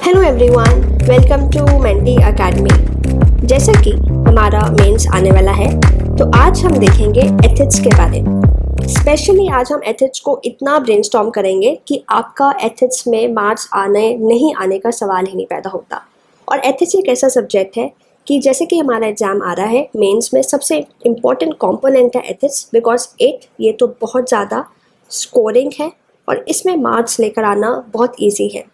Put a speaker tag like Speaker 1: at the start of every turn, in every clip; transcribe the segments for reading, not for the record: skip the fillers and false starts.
Speaker 1: Hello everyone, welcome to Mentee Academy. जैसा कि हमारा मेंस आने वाला है, तो आज हम देखेंगे एथिक्स के बारे में। स्पेशली आज हम एथिक्स को इतना ब्रेनस्टॉर्म करेंगे कि आपका एथिक्स में मार्क्स आने नहीं आने का सवाल ही नहीं पैदा होता। और एथिक्स एक ऐसा सब्जेक्ट है कि जैसे कि हमारा एग्ज़ाम आ रहा है, मेंस में सबसे इम्पॉर्टेंट कंपोनेंट है एथिक्स, बिकॉज ये तो बहुत ज़्यादा स्कोरिंग है और इसमें मार्क्स लेकर आना बहुत ईजी है।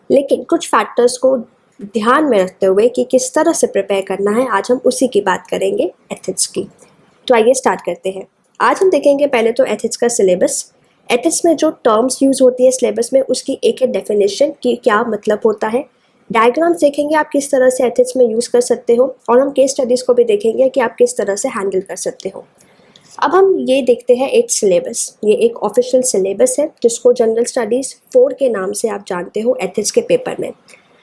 Speaker 1: लेकिन कुछ फैक्टर्स को ध्यान में रखते हुए कि किस तरह से प्रिपेयर करना है, आज हम उसी की बात करेंगे, एथिक्स की। तो आइए स्टार्ट करते हैं। आज हम देखेंगे पहले तो एथिक्स का सिलेबस। एथिक्स में जो टर्म्स यूज़ होती है सिलेबस में, उसकी एक डेफिनेशन कि क्या मतलब होता है। डायग्राम्स देखेंगे आप किस तरह से एथिक्स में यूज़ कर सकते हो, और हम केस स्टडीज़ को भी देखेंगे कि आप किस तरह से हैंडल कर सकते हो। अब हम ये देखते हैं एक सिलेबस। ये एक ऑफिशियल सिलेबस है जिसको जनरल स्टडीज़ 4 के नाम से आप जानते हो एथिक्स के पेपर में।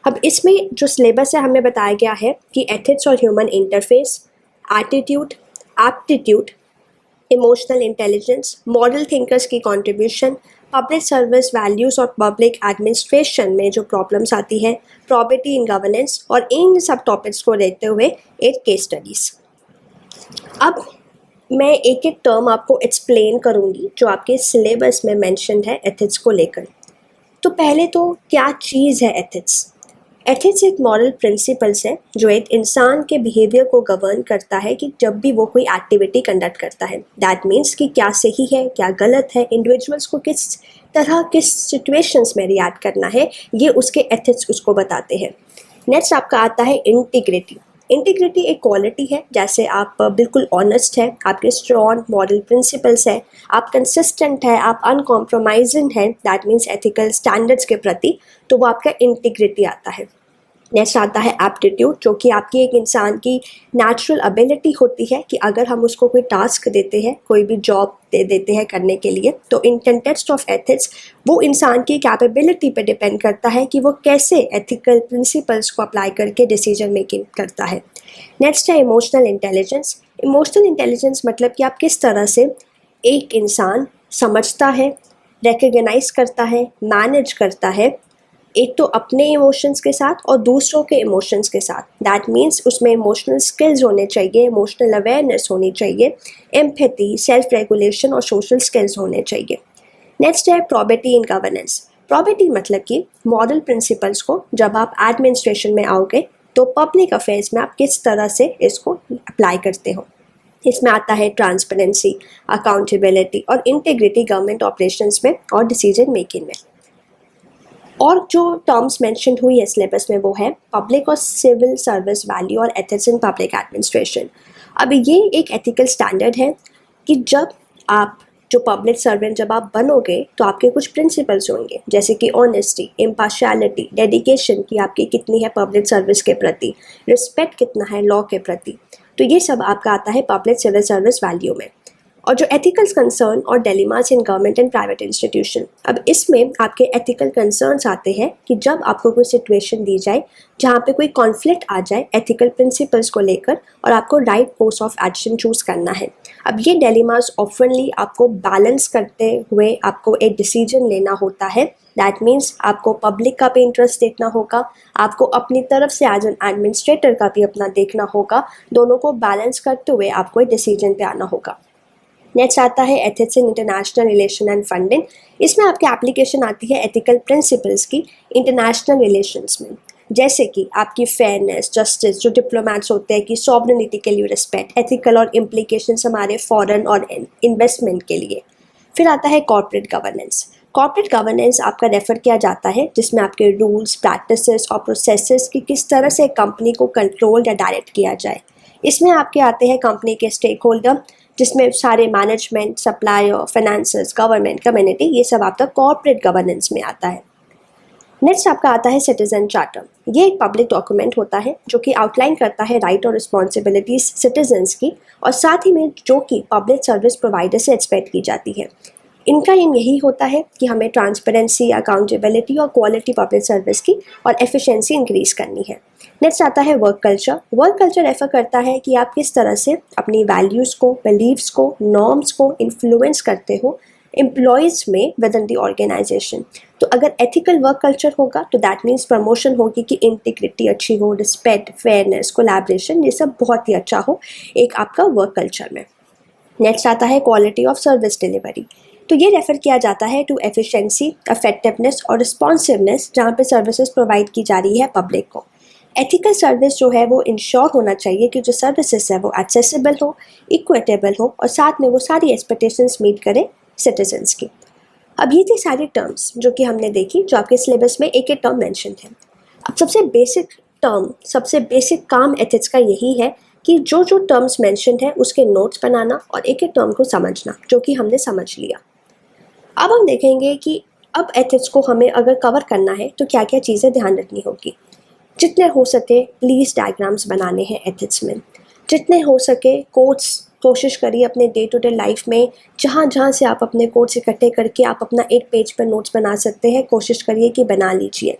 Speaker 1: अब इसमें जो सिलेबस है, हमें बताया गया है कि एथिक्स और human interface, attitude, aptitude, emotional intelligence, model thinkers की कंट्रीब्यूशन, पब्लिक सर्विस वैल्यूज़ और पब्लिक एडमिनिस्ट्रेशन में जो प्रॉब्लम्स आती है, प्रॉपर्टी इन गवर्नेंस, और इन सब टॉपिक्स को देखते हुए एक केस स्टडीज़। अब मैं एक एक टर्म आपको एक्सप्लेन करूँगी जो आपके सिलेबस में मेंशन है एथिक्स को लेकर। तो पहले तो क्या चीज़ है एथिक्स? एथिक्स एक मॉरल प्रिंसिपल्स है जो एक इंसान के बिहेवियर को गवर्न करता है कि जब भी वो कोई एक्टिविटी कंडक्ट करता है। दैट मीन्स कि क्या सही है, क्या गलत है, इंडिविजुअल्स को किस तरह किस सिचुएशंस में रिएक्ट करना है, ये उसके एथिक्स उसको बताते हैं। नेक्स्ट आपका आता है इंटीग्रिटी। इंटीग्रिटी एक क्वालिटी है, जैसे आप बिल्कुल ऑनेस्ट है, आपके स्ट्रॉन्ग मॉरल प्रिंसिपल्स है, आप कंसिस्टेंट है, आप अनकॉम्प्रोमाइजिंग है, दैट मीन्स एथिकल स्टैंडर्ड्स के प्रति, तो वो आपका इंटीग्रिटी आता है। नेक्स्ट आता है एप्टीट्यूड, जो कि आपकी एक इंसान की नेचुरल एबिलिटी होती है कि अगर हम उसको कोई टास्क देते हैं, कोई भी जॉब दे देते हैं करने के लिए, तो इन कंटेक्स्ट ऑफ एथिक्स वो इंसान की कैपेबिलिटी पे डिपेंड करता है कि वो कैसे एथिकल प्रिंसिपल्स को अप्लाई करके डिसीजन मेकिंग करता है। नेक्स्ट है इमोशनल इंटेलिजेंस। इमोशनल इंटेलिजेंस मतलब कि आप किस तरह से एक इंसान समझता है, रिकग्नाइज करता है, मैनेज करता है, एक तो अपने इमोशंस के साथ और दूसरों के इमोशंस के साथ। दैट मीन्स उसमें इमोशनल स्किल्स होने चाहिए, इमोशनल अवेयरनेस होनी चाहिए, एम्पैथी, सेल्फ रेगुलेशन और सोशल स्किल्स होने चाहिए। नेक्स्ट है प्रॉपर्टी इन गवर्नेंस। प्रॉपर्टी मतलब कि मॉरल प्रिंसिपल्स को जब आप एडमिनिस्ट्रेशन में आओगे तो पब्लिक अफेयर्स में आप किस तरह से इसको अप्लाई करते हो। इसमें आता है ट्रांसपेरेंसी, अकाउंटेबिलिटी और इंटीग्रिटी गवर्नमेंट ऑपरेशंस में और डिसीजन मेकिंग में। और जो टर्म्स मेंशन हुई है सिलेबस में वो है पब्लिक और सिविल सर्विस वैल्यू और एथिक्स इन पब्लिक एडमिनिस्ट्रेशन। अब ये एक एथिकल स्टैंडर्ड है कि जब आप जो पब्लिक सर्वेंट जब आप बनोगे तो आपके कुछ प्रिंसिपल्स होंगे, जैसे कि ऑनेस्टी, इम्पार्शियलिटी, डेडिकेशन की आपकी कितनी है पब्लिक सर्विस के प्रति, रिस्पेक्ट कितना है लॉ के प्रति। तो ये सब आपका आता है पब्लिक सिविल सर्विस वैल्यू में। और जो एथिकल कंसर्न और dilemmas in government and private institution, अब इसमें आपके एथिकल कंसर्न्स आते हैं कि जब आपको कोई सिचुएशन दी जाए जहाँ पे कोई कॉन्फ्लिक्ट आ जाए एथिकल प्रिंसिपल्स को लेकर और आपको right course of action choose करना है। अब ये डिलेमास ऑफनली आपको बैलेंस करते हुए आपको एक डिसीजन लेना होता है। दैट मीन्स आपको पब्लिक का भी इंटरेस्ट देखना होगा, आपको अपनी तरफ से एज एन एडमिनिस्ट्रेटर का भी अपना देखना होगा, दोनों को बैलेंस करते हुए आपको एक डिसीजन पे आना होगा। नेक्स्ट आता है ethics in international relation and funding. इसमें आपकी एप्लीकेशन आती है एथिकल प्रिंसिपल्स की इंटरनेशनल रिलेशंस में, जैसे कि आपकी फेयरनेस, जस्टिस, जो डिप्लोमेट्स होते हैं कि सॉवरेनिटी के लिए रिस्पेक्ट, एथिकल और इम्प्लीकेशंस हमारे फॉरेन और इन्वेस्टमेंट के लिए। फिर आता है कॉर्पोरेट गवर्नेंस। कॉर्पोरेट गवर्नेंस आपका रेफर किया जाता है जिसमें आपके रूल्स, प्रैक्टिसेस और प्रोसेसेस की किस तरह से कंपनी को कंट्रोल या डायरेक्ट किया जाए। इसमें आपके आते हैं कंपनी के स्टेक होल्डर, जिसमें सारे management, supplier, finances, government, community, ये सब आपका कॉर्पोरेट गवर्नेंस में आता है। नेक्स्ट आपका आता है सिटीजन चार्टर। ये एक पब्लिक डॉक्यूमेंट होता है जो कि आउटलाइन करता है राइट और रिस्पॉन्सिबिलिटीज सिटीजन्स की, और साथ ही में जो कि पब्लिक सर्विस प्रोवाइडर से एक्सपेक्ट की जाती है। इनका एम यही होता है कि हमें ट्रांसपेरेंसी, अकाउंटेबिलिटी और क्वालिटी पब्लिक सर्विस की और एफिशिएंसी इंक्रीज करनी है। नेक्स्ट आता है work culture. Work culture refer करता है कि आप किस तरह से अपनी वैल्यूज़ को, बिलीव्स को, नॉर्म्स को इन्फ्लुएंस करते हो एम्प्लॉयज़ में विद इन द ऑर्गेनाइजेशन। तो अगर एथिकल वर्क कल्चर होगा तो दैट मीन्स प्रमोशन होगी कि इंटीग्रिटी अच्छी हो, रिस्पेक्ट, फेयरनेस, कोलैबोरेशन, ये सब बहुत ही अच्छा हो एक आपका वर्क कल्चर में। नेक्स्ट आता है क्वालिटी ऑफ सर्विस डिलीवरी। तो ये रेफ़र किया जाता है टू एफिशिएंसी, इफेक्टिवनेस और रिस्पॉन्सिवनेस जहाँ पे सर्विसेज प्रोवाइड की जा रही है पब्लिक को। एथिकल सर्विस जो है वो इंश्योर होना चाहिए कि जो सर्विसेज है वो एक्सेसिबल हो, इक्विटेबल हो और साथ में वो सारी एक्सपेक्टेशंस मीट करे सिटीजन्स की। अब ये थी सारी टर्म्स जो कि हमने देखी, जो आपके सिलेबस में एक एक टर्म मेंशन है। अब सबसे बेसिक काम एथिक्स का यही है कि जो जो टर्म्स मेंशन है उसके नोट्स बनाना और एक एक टर्म को समझना, जो कि हमने समझ लिया। अब हम देखेंगे कि अब एथिक्स को हमें अगर कवर करना है तो क्या क्या चीज़ें ध्यान रखनी होगी। जितने हो सके प्लीज़ डायग्राम्स बनाने हैं एथिक्स में। जितने हो सके कोट्स कोशिश करिए अपने डे टू डे लाइफ में, जहाँ जहाँ से आप अपने कोट्स इकट्ठे करके आप अपना एक पेज पर नोट्स बना सकते हैं, कोशिश करिए कि बना लीजिए।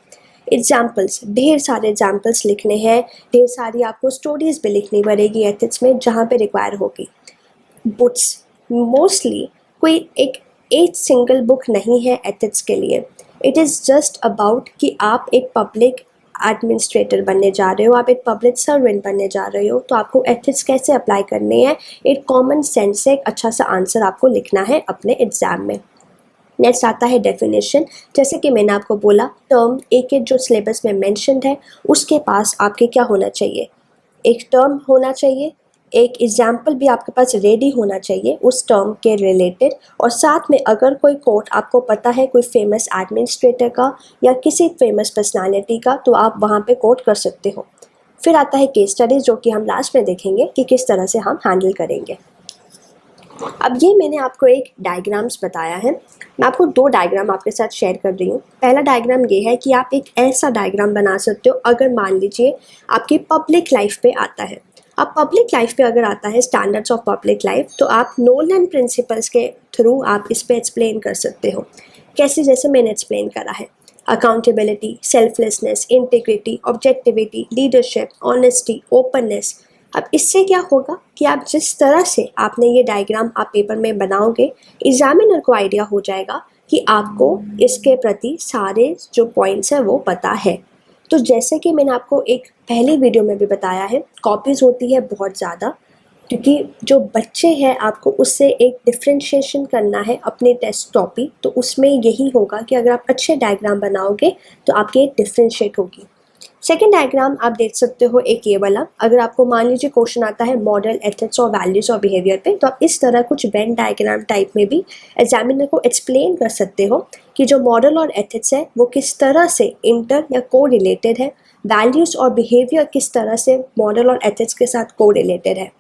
Speaker 1: एग्जाम्पल्स, ढेर सारे एग्जाम्पल्स लिखने हैं, ढेर सारी आपको स्टोरीज भी लिखनी पड़ेगी एथिक्स में जहाँ पे रिक्वायर होगी। बुक्स, मोस्टली कोई एक सिंगल बुक नहीं है एथिक्स के लिए। इट इज़ जस्ट अबाउट कि आप एक पब्लिक एडमिनिस्ट्रेटर बनने जा रहे हो, आप एक पब्लिक सर्वेंट बनने जा रहे हो, तो आपको एथिक्स कैसे अप्लाई करने हैं, एक कॉमन सेंस से एक अच्छा सा आंसर आपको लिखना है अपने एग्ज़ाम में। नेक्स्ट आता है डेफिनेशन। जैसे कि मैंने आपको बोला, टर्म एक एक जो सिलेबस में मेंशन्ड है उसके पास आपके क्या होना चाहिए, एक टर्म होना चाहिए, एक एग्जाम्पल भी आपके पास रेडी होना चाहिए उस टर्म के रिलेटेड, और साथ में अगर कोई कोट आपको पता है कोई फेमस एडमिनिस्ट्रेटर का या किसी फेमस पर्सनालिटी का, तो आप वहाँ पे कोट कर सकते हो। फिर आता है केस स्टडीज़, जो कि हम लास्ट में देखेंगे कि किस तरह से हम हैंडल करेंगे। अब ये मैंने आपको एक डायग्राम्स बताया है, मैं आपको दो डायग्राम आपके साथ शेयर कर रही हूँ। पहला डायग्राम ये है कि आप एक ऐसा डायग्राम बना सकते हो अगर मान लीजिए आपकी पब्लिक लाइफ पे आता है। अब पब्लिक लाइफ पे अगर आता है स्टैंडर्ड्स ऑफ पब्लिक लाइफ, तो आप नोलन प्रिंसिपल्स के थ्रू आप इस पे एक्सप्लेन कर सकते हो। कैसे? जैसे मैंने एक्सप्लेन करा है, accountability, selflessness, integrity, objectivity, leadership, honesty, openness. अब इससे क्या होगा कि आप जिस तरह से आपने ये डायग्राम आप पेपर में बनाओगे, एग्जामिनर को आइडिया हो जाएगा कि आपको इसके प्रति सारे जो पॉइंट्स हैं वो पता है। तो जैसे कि मैंने आपको एक पहली वीडियो में भी बताया है, कॉपीज़ होती है बहुत ज़्यादा, क्योंकि जो बच्चे हैं आपको उससे एक डिफ्रेंशिएशन करना है अपने टेस्ट टॉपिक, तो उसमें यही होगा कि अगर आप अच्छे डायग्राम बनाओगे तो आपकी एक डिफ्रेंशिएट होगी। सेकेंड डायग्राम आप देख सकते हो एक ये वाला, अगर आपको मान लीजिए क्वेश्चन आता है मॉरल, एथिक्स और वैल्यूज़ और बिहेवियर पे, तो आप इस तरह कुछ वेन डायग्राम टाइप में भी एग्जामिनर को एक्सप्लेन कर सकते हो कि जो मॉरल और एथिक्स है वो किस तरह से इंटर या को रिलेटेड है, वैल्यूज़ और बिहेवियर किस तरह से मॉरल और एथिक्स के साथ को रिलेटेड है।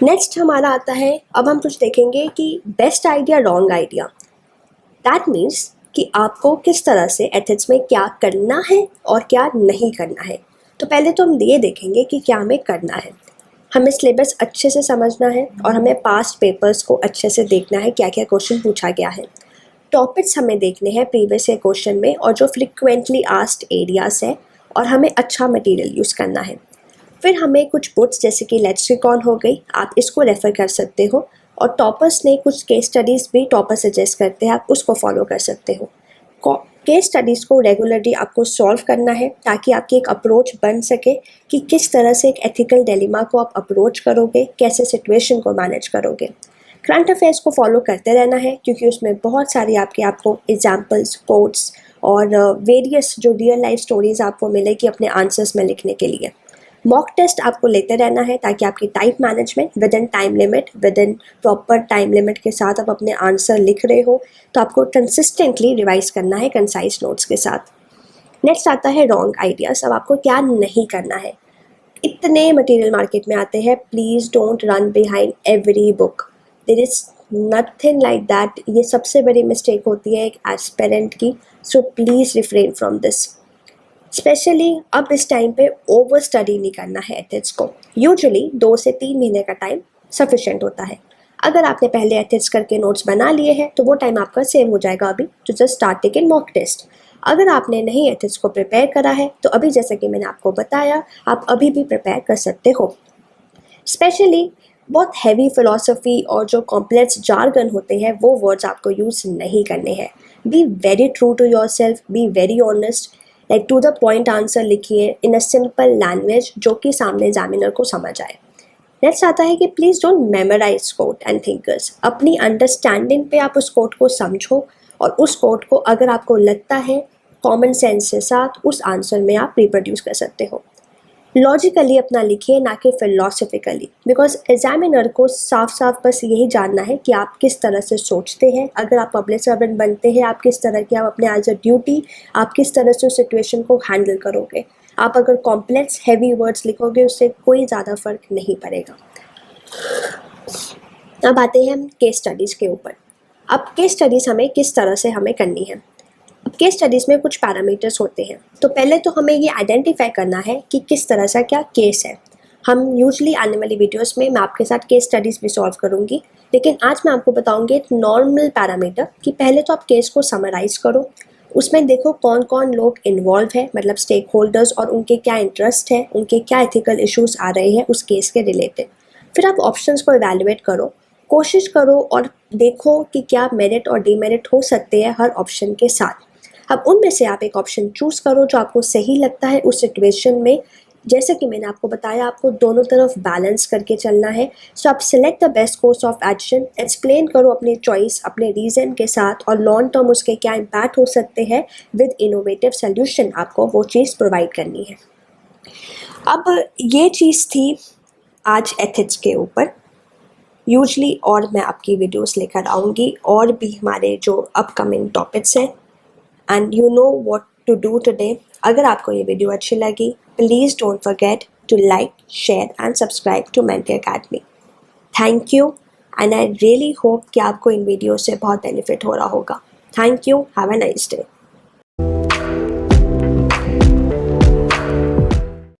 Speaker 1: नेक्स्ट हमारा आता है, अब हम कुछ देखेंगे कि best idea, wrong idea. That means कि आपको किस तरह से एथिक्स में क्या करना है और क्या नहीं करना है। तो पहले तो हम ये देखेंगे कि क्या हमें करना है। हमें सिलेबस अच्छे से समझना है और हमें पास्ट पेपर्स को अच्छे से देखना है, क्या क्या क्वेश्चन पूछा गया है। टॉपिक्स हमें देखने हैं प्रीवियस ईयर क्वेश्चन में और जो फ्रिक्वेंटली आस्क्ड एरियाज़ है, और हमें अच्छा मटेरियल यूज़ करना है। फिर हमें कुछ बुक्स जैसे कि लेक्सिकॉन हो गई, आप इसको रेफ़र कर सकते हो, और टॉपर्स ने कुछ केस स्टडीज़ भी टॉपर सजेस्ट करते हैं, आप उसको फॉलो कर सकते हो। केस स्टडीज़ को रेगुलरली आपको सॉल्व करना है ताकि आपकी एक अप्रोच बन सके कि किस तरह से एक एथिकल डिलेमा को आप अप्रोच करोगे, कैसे सिचुएशन को मैनेज करोगे। करंट अफेयर्स को फॉलो करते रहना है क्योंकि उसमें बहुत सारी आपको एग्जाम्पल्स, कोट्स और वेरियस जो रियल लाइफ स्टोरीज़ आपको मिलेगी अपने आंसर्स में लिखने के लिए। मॉक टेस्ट आपको लेते रहना है ताकि आपकी time management with in time limit, with in proper time limit के साथ आप अपने आंसर लिख रहे हो, तो आपको कंसिस्टेंटली रिवाइज करना है कंसाइज नोट्स के साथ। नेक्स्ट आता है रॉन्ग आइडियाज़। अब आपको क्या नहीं करना है। इतने मटेरियल मार्केट में आते हैं, please don't run behind every book, there is nothing like that. ये सबसे बड़ी मिस्टेक होती है एक एस्पिरेंट की, so please refrain from this. Specially अब इस टाइम पे ओवर स्टडी नहीं करना है एथिक्स को। यूजुअली 2 से 3 महीने का टाइम सफिशेंट होता है। अगर आपने पहले एथिक्स करके नोट्स बना लिए हैं तो वो टाइम आपका सेव हो जाएगा अभी, तो just start taking mock test. अगर आपने नहीं एथिक्स को प्रिपेयर करा है तो अभी जैसे कि मैंने आपको बताया, आप अभी भी प्रिपेयर कर सकते हो। स्पेशली बहुत हैवी फ़िलॉसफी और जो कॉम्प्लेक्स जार्गन होते हैं वो वर्ड्स आपको यूज़ नहीं करने हैं। Be very true to yourself, be very honest, like to the point answer लिखिए इन अ सिंपल लैंग्वेज जो कि सामने एग्जामिनर को समझ आए। नेक्स्ट आता है कि please don't memorize quote and thinkers. अपनी अंडरस्टैंडिंग पे आप उस कोट को समझो और उस कोट को अगर आपको लगता है कॉमन सेंस के साथ उस आंसर में आप रिप्रोड्यूस कर सकते हो। लॉजिकली अपना लिखिए, ना कि फिलोसफिकली, बिकॉज एग्जामिनर को साफ साफ बस यही जानना है कि आप किस तरह से सोचते हैं। अगर आप पब्लिक सर्वेंट बनते हैं, आप किस तरह की, आप अपने एज अ ड्यूटी आप किस तरह से उस सिचुएशन को हैंडल करोगे। आप अगर कॉम्प्लेक्स हैवी वर्ड्स लिखोगे उससे कोई ज़्यादा फर्क नहीं पड़ेगा। अब आते हैं हम केस स्टडीज़ के ऊपर। अब केस स्टडीज़ हमें किस तरह से हमें करनी है। अब केस स्टडीज़ में कुछ पैरामीटर्स होते हैं, तो पहले तो हमें ये आइडेंटिफाई करना है कि किस तरह से क्या केस है। हम यूजली आने वाली वीडियोस में मैं आपके साथ केस स्टडीज़ भी सॉल्व करूँगी, लेकिन आज मैं आपको बताऊँगी एक नॉर्मल पैरामीटर कि पहले तो आप केस को समराइज़ करो, उसमें देखो कौन कौन लोग इन्वॉल्व है, मतलब स्टेक होल्डर्स, और उनके क्या इंटरेस्ट है, उनके क्या एथिकल इश्यूज़ आ रहे हैं उस केस के रिलेटेड। फिर आप ऑप्शंस को इवैल्यूएट करो, कोशिश करो और देखो कि क्या मेरिट और डीमेरिट हो सकते हैं हर ऑप्शन के साथ। अब उनमें से आप एक ऑप्शन चूज़ करो जो आपको सही लगता है उस सिचुएशन में। जैसे कि मैंने आपको बताया, आपको दोनों तरफ बैलेंस करके चलना है। सो आप select the best course of action, explain करो अपनी चॉइस अपने रीज़न के साथ, और लॉन्ग टर्म उसके क्या इम्पैक्ट हो सकते हैं। विद इनोवेटिव सोल्यूशन आपको वो चीज़ प्रोवाइड करनी है। अब ये चीज़ थी आज एथिक्स के ऊपर। यूजली और मैं आपकी वीडियोस लेकर आऊँगी और भी हमारे जो अपकमिंग टॉपिक्स हैं, and you know what to do today. अगर आपको ये वीडियो अच्छी लगी, please don't forget to like, share and subscribe to Mentee Academy. Thank you, and I really hope कि आपको इन वीडियो से बहुत बेनिफिट हो रहा होगा। Thank you, have a nice day.